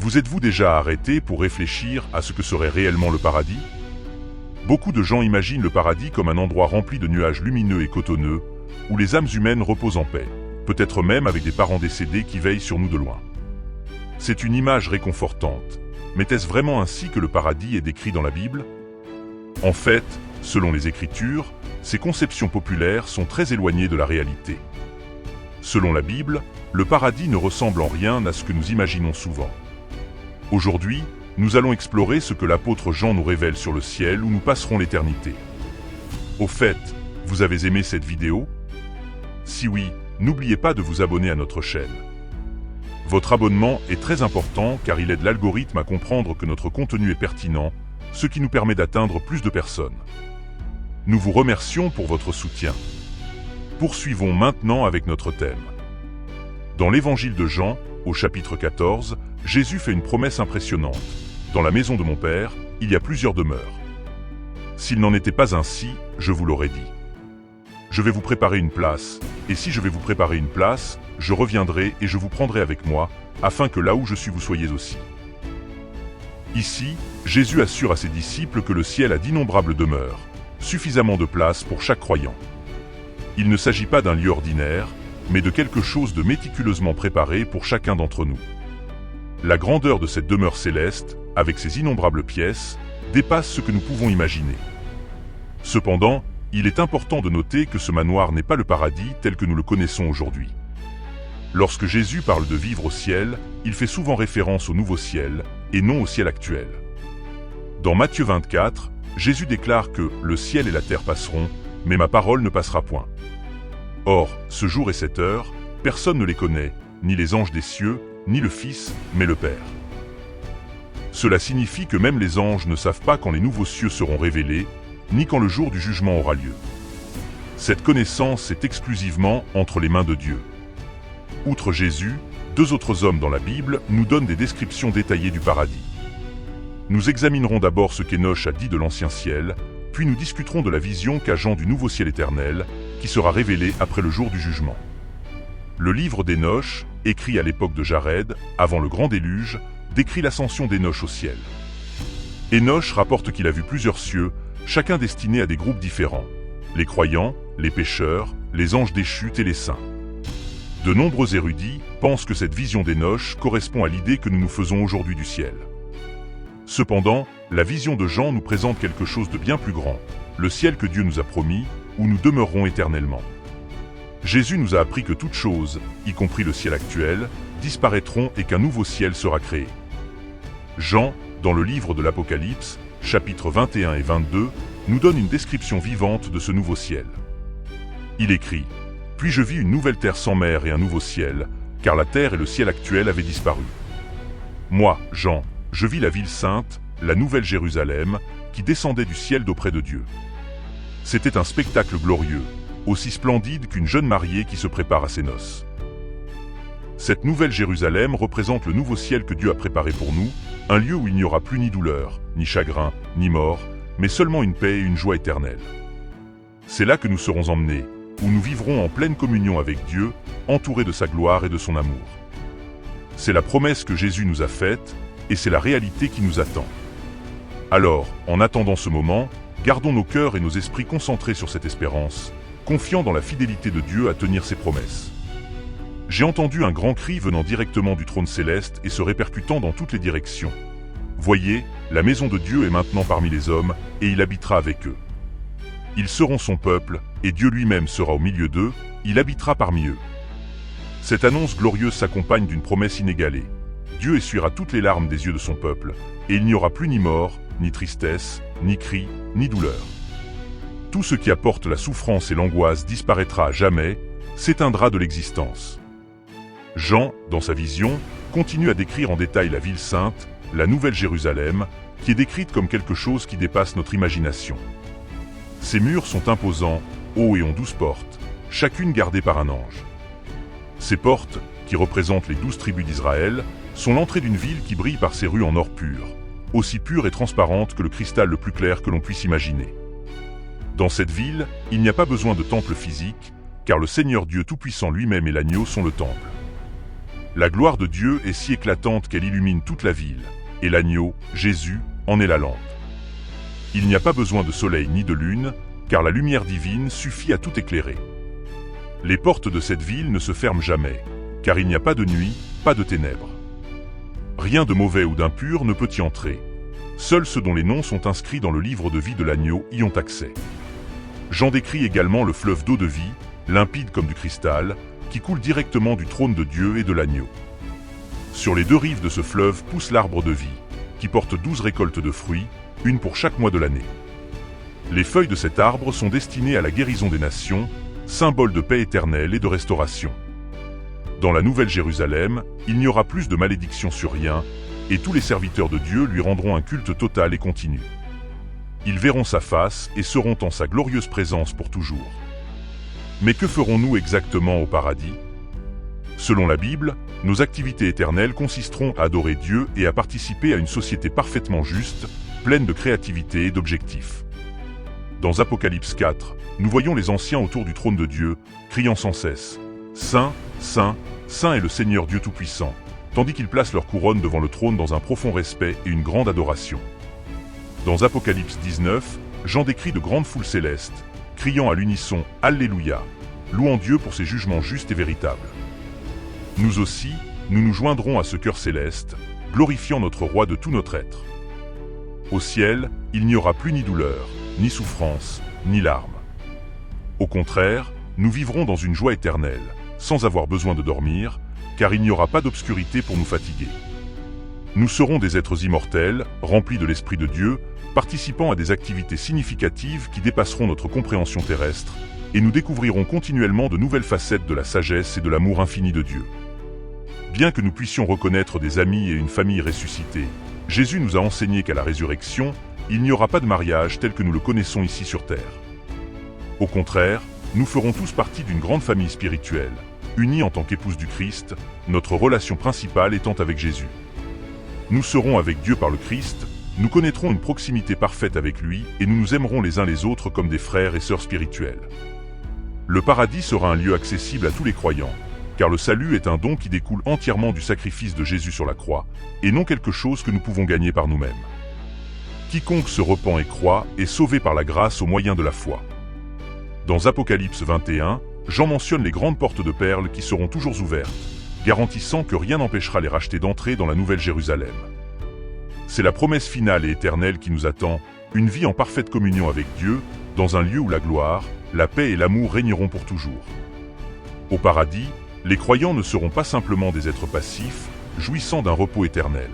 Vous êtes-vous déjà arrêté pour réfléchir à ce que serait réellement le paradis? Beaucoup de gens imaginent le paradis comme un endroit rempli de nuages lumineux et cotonneux, où les âmes humaines reposent en paix, peut-être même avec des parents décédés qui veillent sur nous de loin. C'est une image réconfortante, mais est-ce vraiment ainsi que le paradis est décrit dans la Bible? En fait, selon les Écritures, ces conceptions populaires sont très éloignées de la réalité. Selon la Bible, le paradis ne ressemble en rien à ce que nous imaginons souvent. Aujourd'hui, nous allons explorer ce que l'apôtre Jean nous révèle sur le ciel où nous passerons l'éternité. Au fait, vous avez aimé cette vidéo? Si oui, n'oubliez pas de vous abonner à notre chaîne. Votre abonnement est très important car il aide l'algorithme à comprendre que notre contenu est pertinent, ce qui nous permet d'atteindre plus de personnes. Nous vous remercions pour votre soutien. Poursuivons maintenant avec notre thème. Dans l'évangile de Jean, au chapitre 14, Jésus fait une promesse impressionnante. Dans la maison de mon Père, il y a plusieurs demeures. S'il n'en était pas ainsi, je vous l'aurais dit. Je vais vous préparer une place, et si je vais vous préparer une place, je reviendrai et je vous prendrai avec moi, afin que là où je suis vous soyez aussi. Ici, Jésus assure à ses disciples que le ciel a d'innombrables demeures, suffisamment de place pour chaque croyant. Il ne s'agit pas d'un lieu ordinaire, mais de quelque chose de méticuleusement préparé pour chacun d'entre nous. La grandeur de cette demeure céleste, avec ses innombrables pièces, dépasse ce que nous pouvons imaginer. Cependant, il est important de noter que ce manoir n'est pas le paradis tel que nous le connaissons aujourd'hui. Lorsque Jésus parle de vivre au ciel, il fait souvent référence au nouveau ciel, et non au ciel actuel. Dans Matthieu 24, Jésus déclare que « le ciel et la terre passeront, mais ma parole ne passera point ». Or, ce jour et cette heure, personne ne les connaît, ni les anges des cieux, ni le Fils, mais le Père. Cela signifie que même les anges ne savent pas quand les nouveaux cieux seront révélés, ni quand le jour du jugement aura lieu. Cette connaissance est exclusivement entre les mains de Dieu. Outre Jésus, deux autres hommes dans la Bible nous donnent des descriptions détaillées du paradis. Nous examinerons d'abord ce qu'Énoch a dit de l'ancien ciel, puis nous discuterons de la vision qu'a Jean du nouveau ciel éternel, qui sera révélé après le jour du jugement. Le livre d'Énoch, écrit à l'époque de Jared, avant le grand déluge, décrit l'ascension d'Énoch au ciel. Énoch rapporte qu'il a vu plusieurs cieux, chacun destiné à des groupes différents, les croyants, les pécheurs, les anges déchus et les saints. De nombreux érudits pensent que cette vision d'Énoch correspond à l'idée que nous nous faisons aujourd'hui du ciel. Cependant, la vision de Jean nous présente quelque chose de bien plus grand, le ciel que Dieu nous a promis, où nous demeurerons éternellement. Jésus nous a appris que toutes choses, y compris le ciel actuel, disparaîtront et qu'un nouveau ciel sera créé. Jean, dans le livre de l'Apocalypse, chapitres 21 et 22, nous donne une description vivante de ce nouveau ciel. Il écrit « Puis je vis une nouvelle terre sans mer et un nouveau ciel, car la terre et le ciel actuel avaient disparu. Moi, Jean, je vis la ville sainte, la nouvelle Jérusalem, qui descendait du ciel d'auprès de Dieu. C'était un spectacle glorieux, aussi splendide qu'une jeune mariée qui se prépare à ses noces. Cette nouvelle Jérusalem représente le nouveau ciel que Dieu a préparé pour nous, un lieu où il n'y aura plus ni douleur, ni chagrin, ni mort, mais seulement une paix et une joie éternelle. C'est là que nous serons emmenés, où nous vivrons en pleine communion avec Dieu, entourés de sa gloire et de son amour. C'est la promesse que Jésus nous a faite, et c'est la réalité qui nous attend. Alors, en attendant ce moment, gardons nos cœurs et nos esprits concentrés sur cette espérance, confiant dans la fidélité de Dieu à tenir ses promesses. J'ai entendu un grand cri venant directement du trône céleste et se répercutant dans toutes les directions. Voyez, la maison de Dieu est maintenant parmi les hommes, et il habitera avec eux. Ils seront son peuple, et Dieu lui-même sera au milieu d'eux, il habitera parmi eux. Cette annonce glorieuse s'accompagne d'une promesse inégalée. Dieu essuiera toutes les larmes des yeux de son peuple, et il n'y aura plus ni mort, ni tristesse, ni cri, ni douleur. Tout ce qui apporte la souffrance et l'angoisse disparaîtra à jamais, s'éteindra de l'existence. Jean, dans sa vision, continue à décrire en détail la ville sainte, la nouvelle Jérusalem, qui est décrite comme quelque chose qui dépasse notre imagination. Ces murs sont imposants, hauts et ont 12 portes, chacune gardée par un ange. Ces portes, qui représentent les 12 tribus d'Israël, sont l'entrée d'une ville qui brille par ses rues en or pur, aussi pure et transparente que le cristal le plus clair que l'on puisse imaginer. Dans cette ville, il n'y a pas besoin de temple physique, car le Seigneur Dieu Tout-Puissant lui-même et l'agneau sont le temple. La gloire de Dieu est si éclatante qu'elle illumine toute la ville, et l'agneau, Jésus, en est la lampe. Il n'y a pas besoin de soleil ni de lune, car la lumière divine suffit à tout éclairer. Les portes de cette ville ne se ferment jamais, car il n'y a pas de nuit, pas de ténèbres. Rien de mauvais ou d'impur ne peut y entrer. Seuls ceux dont les noms sont inscrits dans le livre de vie de l'agneau y ont accès. Jean décrit également le fleuve d'eau de vie, limpide comme du cristal, qui coule directement du trône de Dieu et de l'agneau. Sur les deux rives de ce fleuve pousse l'arbre de vie, qui porte 12 récoltes de fruits, une pour chaque mois de l'année. Les feuilles de cet arbre sont destinées à la guérison des nations, symbole de paix éternelle et de restauration. Dans la Nouvelle Jérusalem, il n'y aura plus de malédiction sur rien, et tous les serviteurs de Dieu lui rendront un culte total et continu. Ils verront sa face et seront en sa glorieuse présence pour toujours. Mais que ferons-nous exactement au paradis? Selon la Bible, nos activités éternelles consisteront à adorer Dieu et à participer à une société parfaitement juste, pleine de créativité et d'objectifs. Dans Apocalypse 4, nous voyons les anciens autour du trône de Dieu, criant sans cesse « Saint, Saint, Saint est le Seigneur Dieu Tout-Puissant », tandis qu'ils placent leur couronne devant le trône dans un profond respect et une grande adoration. Dans Apocalypse 19, Jean décrit de grandes foules célestes, criant à l'unisson « Alléluia », louant Dieu pour ses jugements justes et véritables. Nous aussi, nous nous joindrons à ce chœur céleste, glorifiant notre roi de tout notre être. Au ciel, il n'y aura plus ni douleur, ni souffrance, ni larmes. Au contraire, nous vivrons dans une joie éternelle, sans avoir besoin de dormir, car il n'y aura pas d'obscurité pour nous fatiguer. Nous serons des êtres immortels, remplis de l'Esprit de Dieu, participant à des activités significatives qui dépasseront notre compréhension terrestre, et nous découvrirons continuellement de nouvelles facettes de la sagesse et de l'amour infini de Dieu. Bien que nous puissions reconnaître des amis et une famille ressuscitée, Jésus nous a enseigné qu'à la résurrection, il n'y aura pas de mariage tel que nous le connaissons ici sur terre. Au contraire, nous ferons tous partie d'une grande famille spirituelle, unis en tant qu'épouses du Christ, notre relation principale étant avec Jésus. Nous serons avec Dieu par le Christ, nous connaîtrons une proximité parfaite avec lui et nous nous aimerons les uns les autres comme des frères et sœurs spirituels. Le paradis sera un lieu accessible à tous les croyants, car le salut est un don qui découle entièrement du sacrifice de Jésus sur la croix, et non quelque chose que nous pouvons gagner par nous-mêmes. Quiconque se repent et croit est sauvé par la grâce au moyen de la foi. Dans Apocalypse 21, Jean mentionne les grandes portes de perles qui seront toujours ouvertes, garantissant que rien n'empêchera les rachetés d'entrer dans la Nouvelle Jérusalem. C'est la promesse finale et éternelle qui nous attend, une vie en parfaite communion avec Dieu, dans un lieu où la gloire, la paix et l'amour régneront pour toujours. Au paradis, les croyants ne seront pas simplement des êtres passifs, jouissant d'un repos éternel.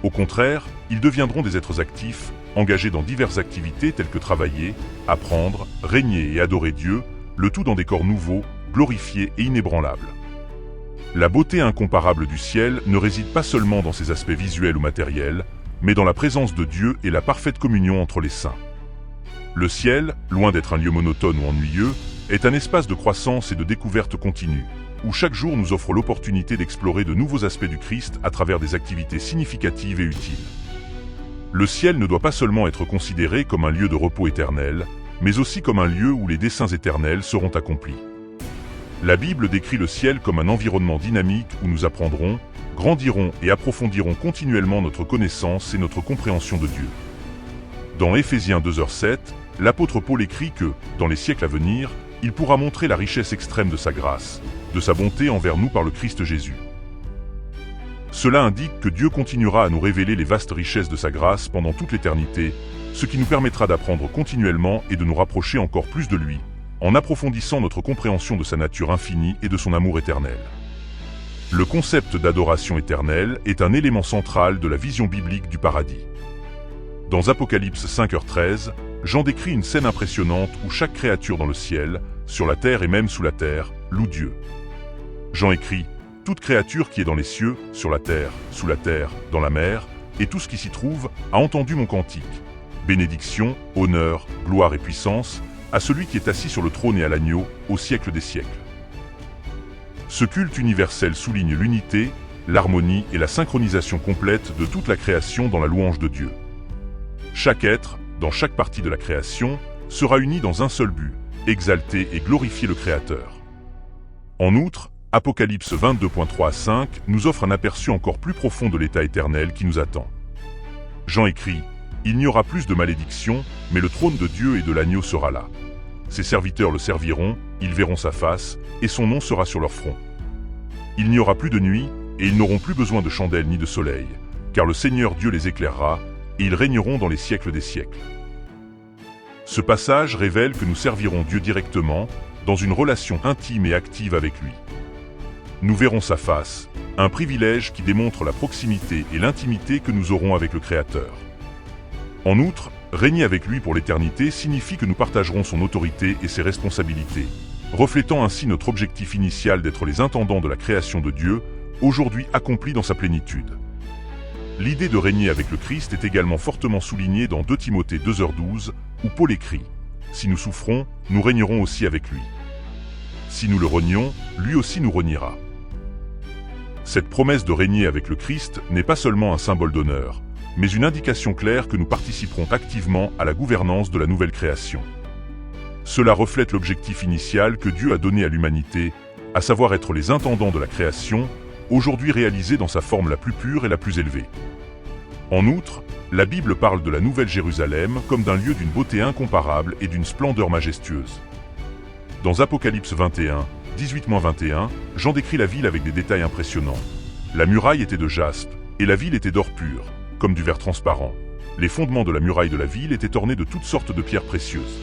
Au contraire, ils deviendront des êtres actifs, engagés dans diverses activités telles que travailler, apprendre, régner et adorer Dieu, le tout dans des corps nouveaux, glorifiés et inébranlables. La beauté incomparable du ciel ne réside pas seulement dans ses aspects visuels ou matériels, mais dans la présence de Dieu et la parfaite communion entre les saints. Le ciel, loin d'être un lieu monotone ou ennuyeux, est un espace de croissance et de découverte continue, où chaque jour nous offre l'opportunité d'explorer de nouveaux aspects du Christ à travers des activités significatives et utiles. Le ciel ne doit pas seulement être considéré comme un lieu de repos éternel, mais aussi comme un lieu où les desseins éternels seront accomplis. La Bible décrit le ciel comme un environnement dynamique où nous apprendrons, grandirons et approfondirons continuellement notre connaissance et notre compréhension de Dieu. Dans Éphésiens 2h7, l'apôtre Paul écrit que, dans les siècles à venir, il pourra montrer la richesse extrême de sa grâce, de sa bonté envers nous par le Christ Jésus. Cela indique que Dieu continuera à nous révéler les vastes richesses de sa grâce pendant toute l'éternité, ce qui nous permettra d'apprendre continuellement et de nous rapprocher encore plus de lui, en approfondissant notre compréhension de sa nature infinie et de son amour éternel. Le concept d'adoration éternelle est un élément central de la vision biblique du paradis. Dans Apocalypse 5h13, Jean décrit une scène impressionnante où chaque créature dans le ciel, sur la terre et même sous la terre, loue Dieu. Jean écrit « Toute créature qui est dans les cieux, sur la terre, sous la terre, dans la mer, et tout ce qui s'y trouve, a entendu mon cantique. Bénédiction, honneur, gloire et puissance, à celui qui est assis sur le trône et à l'agneau, au siècle des siècles. » Ce culte universel souligne l'unité, l'harmonie et la synchronisation complète de toute la création dans la louange de Dieu. Chaque être, dans chaque partie de la création, sera uni dans un seul but, exalter et glorifier le Créateur. En outre, Apocalypse 22.3 à 5 nous offre un aperçu encore plus profond de l'état éternel qui nous attend. Jean écrit « Il n'y aura plus de malédiction, mais le trône de Dieu et de l'agneau sera là. Ses serviteurs le serviront, ils verront sa face, et son nom sera sur leur front. Il n'y aura plus de nuit, et ils n'auront plus besoin de chandelle ni de soleil, car le Seigneur Dieu les éclairera, et ils régneront dans les siècles des siècles. » Ce passage révèle que nous servirons Dieu directement, dans une relation intime et active avec lui. Nous verrons sa face, un privilège qui démontre la proximité et l'intimité que nous aurons avec le Créateur. En outre, régner avec lui pour l'éternité signifie que nous partagerons son autorité et ses responsabilités, reflétant ainsi notre objectif initial d'être les intendants de la création de Dieu, aujourd'hui accomplie dans sa plénitude. L'idée de régner avec le Christ est également fortement soulignée dans 2 Timothée 2h12, où Paul écrit « Si nous souffrons, nous régnerons aussi avec lui. Si nous le renions, lui aussi nous reniera. » Cette promesse de régner avec le Christ n'est pas seulement un symbole d'honneur, mais une indication claire que nous participerons activement à la gouvernance de la nouvelle création. Cela reflète l'objectif initial que Dieu a donné à l'humanité, à savoir être les intendants de la création, aujourd'hui réalisée dans sa forme la plus pure et la plus élevée. En outre, la Bible parle de la Nouvelle Jérusalem comme d'un lieu d'une beauté incomparable et d'une splendeur majestueuse. Dans Apocalypse 21, 18-21, Jean décrit la ville avec des détails impressionnants. La muraille était de jaspe, et la ville était d'or pur, comme du verre transparent. Les fondements de la muraille de la ville étaient ornés de toutes sortes de pierres précieuses.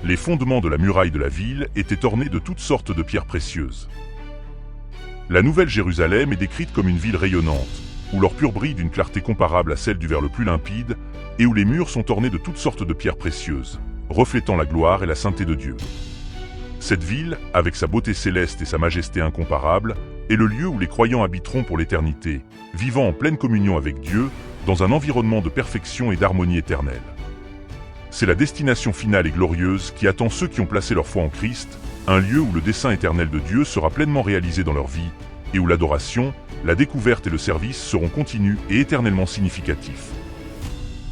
Les fondements de la muraille de la ville étaient ornés de toutes sortes de pierres précieuses. La Nouvelle Jérusalem est décrite comme une ville rayonnante, où l'or pur brille d'une clarté comparable à celle du verre le plus limpide, et où les murs sont ornés de toutes sortes de pierres précieuses, reflétant la gloire et la sainteté de Dieu. Cette ville, avec sa beauté céleste et sa majesté incomparable, est le lieu où les croyants habiteront pour l'éternité, vivant en pleine communion avec Dieu, dans un environnement de perfection et d'harmonie éternelle. C'est la destination finale et glorieuse qui attend ceux qui ont placé leur foi en Christ, un lieu où le dessein éternel de Dieu sera pleinement réalisé dans leur vie, et où l'adoration, la découverte et le service seront continus et éternellement significatifs.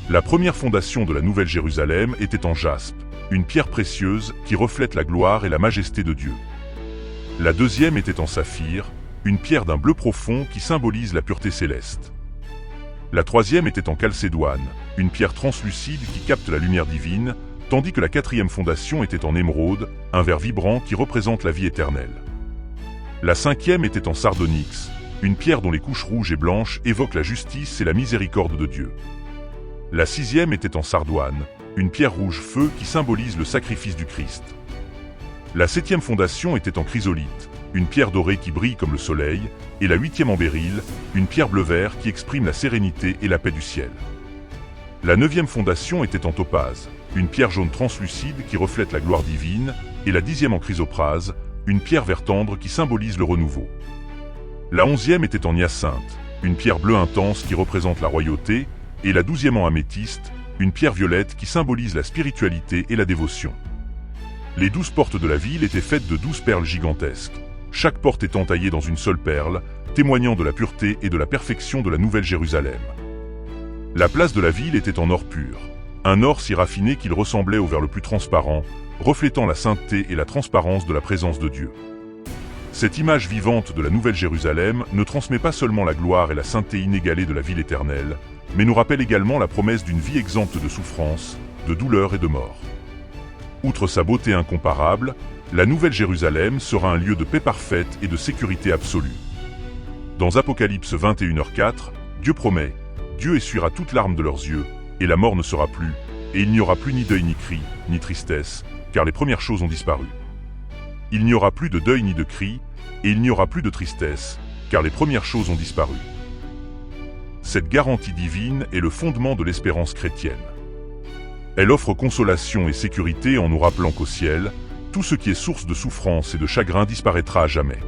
La première fondation de la Nouvelle Jérusalem était en jaspe, une pierre précieuse qui reflète la gloire et la majesté de Dieu. La deuxième était en saphir, une pierre d'un bleu profond qui symbolise la pureté céleste. La troisième était en chalcédoine, une pierre translucide qui capte la lumière divine, tandis que la quatrième fondation était en émeraude, un verre vibrant qui représente la vie éternelle. La cinquième était en sardonyx, une pierre dont les couches rouges et blanches évoquent la justice et la miséricorde de Dieu. La sixième était en sardoine, une pierre rouge feu qui symbolise le sacrifice du Christ. La septième fondation était en chrysolite, une pierre dorée qui brille comme le soleil, et la huitième en béryl, une pierre bleu-vert qui exprime la sérénité et la paix du ciel. La neuvième fondation était en topaze, une pierre jaune translucide qui reflète la gloire divine, et la dixième en chrysoprase, une pierre vert tendre qui symbolise le renouveau. La onzième était en hyacinthe, une pierre bleue intense qui représente la royauté, et la douzième en améthyste, une pierre violette qui symbolise la spiritualité et la dévotion. Les 12 portes de la ville étaient faites de 12 perles gigantesques, chaque porte étant taillée dans une seule perle, témoignant de la pureté et de la perfection de la Nouvelle Jérusalem. La place de la ville était en or pur, un or si raffiné qu'il ressemblait au verre le plus transparent, reflétant la sainteté et la transparence de la présence de Dieu. Cette image vivante de la Nouvelle Jérusalem ne transmet pas seulement la gloire et la sainteté inégalée de la ville éternelle, mais nous rappelle également la promesse d'une vie exempte de souffrance, de douleur et de mort. Outre sa beauté incomparable, la Nouvelle Jérusalem sera un lieu de paix parfaite et de sécurité absolue. Dans Apocalypse 21h4, Dieu promet « Dieu essuiera toute larme de leurs yeux, et la mort ne sera plus, et il n'y aura plus ni deuil ni cri, ni tristesse, car les premières choses ont disparu. Il n'y aura plus de deuil ni de cri, et il n'y aura plus de tristesse, car les premières choses ont disparu. » Cette garantie divine est le fondement de l'espérance chrétienne. Elle offre consolation et sécurité en nous rappelant qu'au ciel, tout ce qui est source de souffrance et de chagrin disparaîtra à jamais.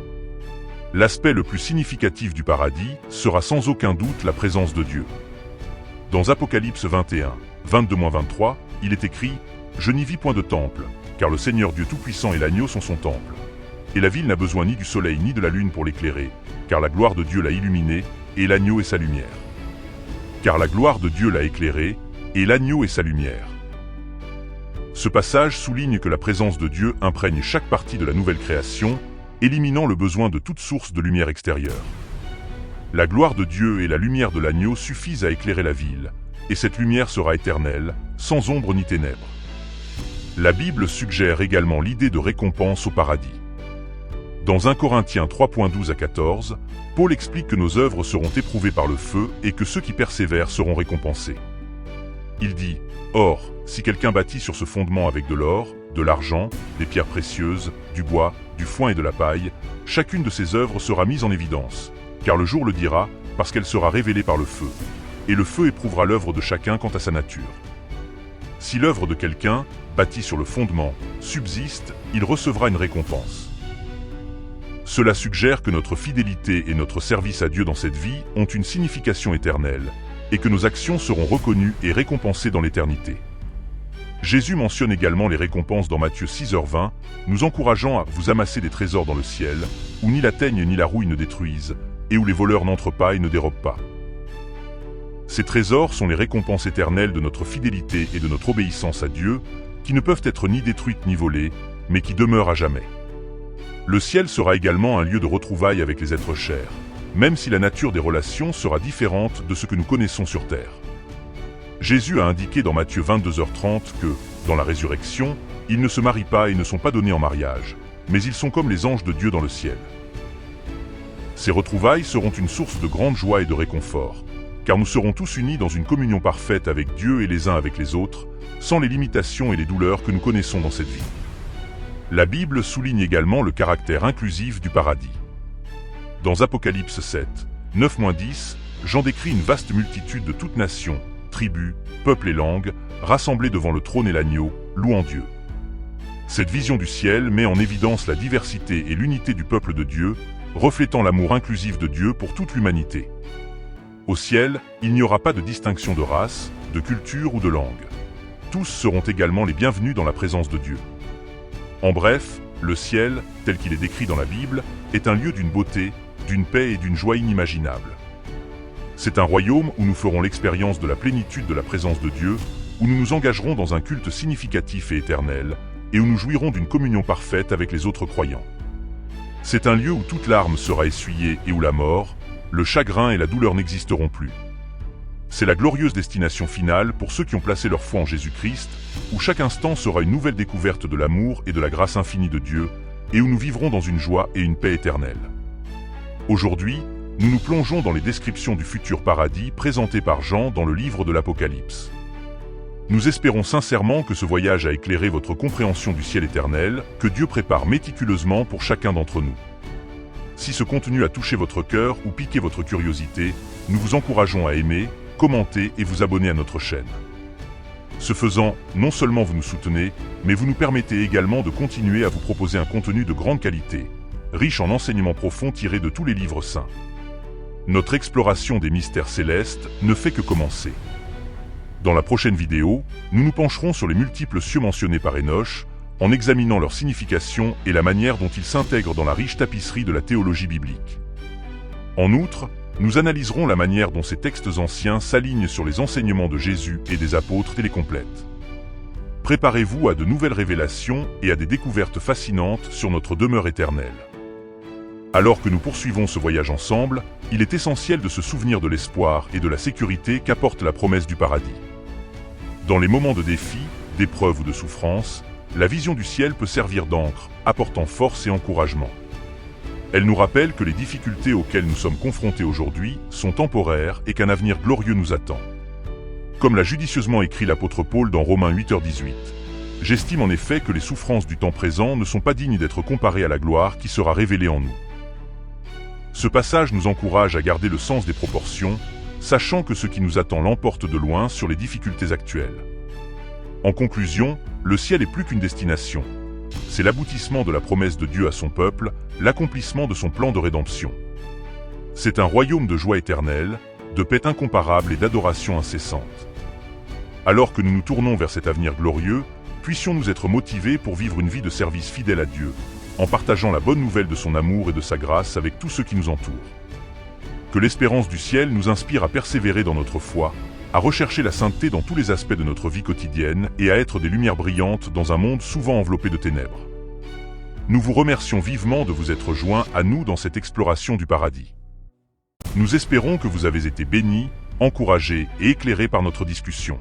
L'aspect le plus significatif du paradis sera sans aucun doute la présence de Dieu. Dans Apocalypse 21, 22-23, il est écrit « Je n'y vis point de temple, car le Seigneur Dieu Tout-Puissant et l'agneau sont son temple. Et la ville n'a besoin ni du soleil ni de la lune pour l'éclairer, car la gloire de Dieu l'a illuminée, et l'agneau est sa lumière. Car la gloire de Dieu l'a éclairé, et l'agneau est sa lumière. » Ce passage souligne que la présence de Dieu imprègne chaque partie de la nouvelle création, éliminant le besoin de toute source de lumière extérieure. La gloire de Dieu et la lumière de l'agneau suffisent à éclairer la ville, et cette lumière sera éternelle, sans ombre ni ténèbres. La Bible suggère également l'idée de récompense au paradis. Dans 1 Corinthiens 3.12 à 14, Paul explique que nos œuvres seront éprouvées par le feu et que ceux qui persévèrent seront récompensés. Il dit « Or, si quelqu'un bâtit sur ce fondement avec de l'or, de l'argent, des pierres précieuses, du bois, du foin et de la paille, chacune de ses œuvres sera mise en évidence, car le jour le dira, parce qu'elle sera révélée par le feu. Et le feu éprouvera l'œuvre de chacun quant à sa nature. Si l'œuvre de quelqu'un, bâtie sur le fondement, subsiste, il recevra une récompense. » Cela suggère que notre fidélité et notre service à Dieu dans cette vie ont une signification éternelle, et que nos actions seront reconnues et récompensées dans l'éternité. Jésus mentionne également les récompenses dans Matthieu 6h20, nous encourageant à vous amasser des trésors dans le ciel, où ni la teigne ni la rouille ne détruisent, et où les voleurs n'entrent pas et ne dérobent pas. Ces trésors sont les récompenses éternelles de notre fidélité et de notre obéissance à Dieu, qui ne peuvent être ni détruites ni volées, mais qui demeurent à jamais. Le ciel sera également un lieu de retrouvailles avec les êtres chers, même si la nature des relations sera différente de ce que nous connaissons sur terre. Jésus a indiqué dans Matthieu 22h30 que, dans la résurrection, ils ne se marient pas et ne sont pas donnés en mariage, mais ils sont comme les anges de Dieu dans le ciel. Ces retrouvailles seront une source de grande joie et de réconfort, car nous serons tous unis dans une communion parfaite avec Dieu et les uns avec les autres, sans les limitations et les douleurs que nous connaissons dans cette vie. La Bible souligne également le caractère inclusif du paradis. Dans Apocalypse 7, 9-10, Jean décrit une vaste multitude de toutes nations, tribus, peuples et langues, rassemblés devant le trône et l'agneau, louant Dieu. Cette vision du ciel met en évidence la diversité et l'unité du peuple de Dieu, reflétant l'amour inclusif de Dieu pour toute l'humanité. Au ciel, il n'y aura pas de distinction de race, de culture ou de langue. Tous seront également les bienvenus dans la présence de Dieu. En bref, le ciel, tel qu'il est décrit dans la Bible, est un lieu d'une beauté, d'une paix et d'une joie inimaginables. C'est un royaume où nous ferons l'expérience de la plénitude de la présence de Dieu, où nous nous engagerons dans un culte significatif et éternel, et où nous jouirons d'une communion parfaite avec les autres croyants. C'est un lieu où toute larme sera essuyée et où la mort, le chagrin et la douleur n'existeront plus. C'est la glorieuse destination finale pour ceux qui ont placé leur foi en Jésus-Christ, où chaque instant sera une nouvelle découverte de l'amour et de la grâce infinie de Dieu, et où nous vivrons dans une joie et une paix éternelle. Aujourd'hui, nous nous plongeons dans les descriptions du futur paradis présentées par Jean dans le livre de l'Apocalypse. Nous espérons sincèrement que ce voyage a éclairé votre compréhension du ciel éternel, que Dieu prépare méticuleusement pour chacun d'entre nous. Si ce contenu a touché votre cœur ou piqué votre curiosité, nous vous encourageons à aimer, commenter et vous abonner à notre chaîne. Ce faisant, non seulement vous nous soutenez, mais vous nous permettez également de continuer à vous proposer un contenu de grande qualité, riche en enseignements profonds tirés de tous les livres saints. Notre exploration des mystères célestes ne fait que commencer. Dans la prochaine vidéo, nous nous pencherons sur les multiples cieux mentionnés par Enoch, en examinant leur signification et la manière dont ils s'intègrent dans la riche tapisserie de la théologie biblique. En outre, nous analyserons la manière dont ces textes anciens s'alignent sur les enseignements de Jésus et des apôtres et les complètent. Préparez-vous à de nouvelles révélations et à des découvertes fascinantes sur notre demeure éternelle. Alors que nous poursuivons ce voyage ensemble, il est essentiel de se souvenir de l'espoir et de la sécurité qu'apporte la promesse du paradis. Dans les moments de défi, d'épreuve ou de souffrance, la vision du ciel peut servir d'encre, apportant force et encouragement. Elle nous rappelle que les difficultés auxquelles nous sommes confrontés aujourd'hui sont temporaires et qu'un avenir glorieux nous attend. Comme l'a judicieusement écrit l'apôtre Paul dans Romains 8h18, « J'estime en effet que les souffrances du temps présent ne sont pas dignes d'être comparées à la gloire qui sera révélée en nous. » Ce passage nous encourage à garder le sens des proportions, sachant que ce qui nous attend l'emporte de loin sur les difficultés actuelles. En conclusion, le ciel est plus qu'une destination. C'est l'aboutissement de la promesse de Dieu à son peuple, l'accomplissement de son plan de rédemption. C'est un royaume de joie éternelle, de paix incomparable et d'adoration incessante. Alors que nous nous tournons vers cet avenir glorieux, puissions-nous être motivés pour vivre une vie de service fidèle à Dieu, en partageant la bonne nouvelle de son amour et de sa grâce avec tous ceux qui nous entourent. Que l'espérance du ciel nous inspire à persévérer dans notre foi, à rechercher la sainteté dans tous les aspects de notre vie quotidienne et à être des lumières brillantes dans un monde souvent enveloppé de ténèbres. Nous vous remercions vivement de vous être joints à nous dans cette exploration du paradis. Nous espérons que vous avez été bénis, encouragés et éclairés par notre discussion.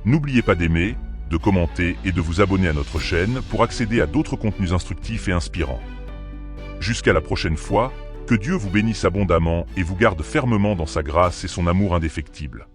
N'oubliez pas d'aimer, de commenter et de vous abonner à notre chaîne pour accéder à d'autres contenus instructifs et inspirants. Jusqu'à la prochaine fois, que Dieu vous bénisse abondamment et vous garde fermement dans sa grâce et son amour indéfectible.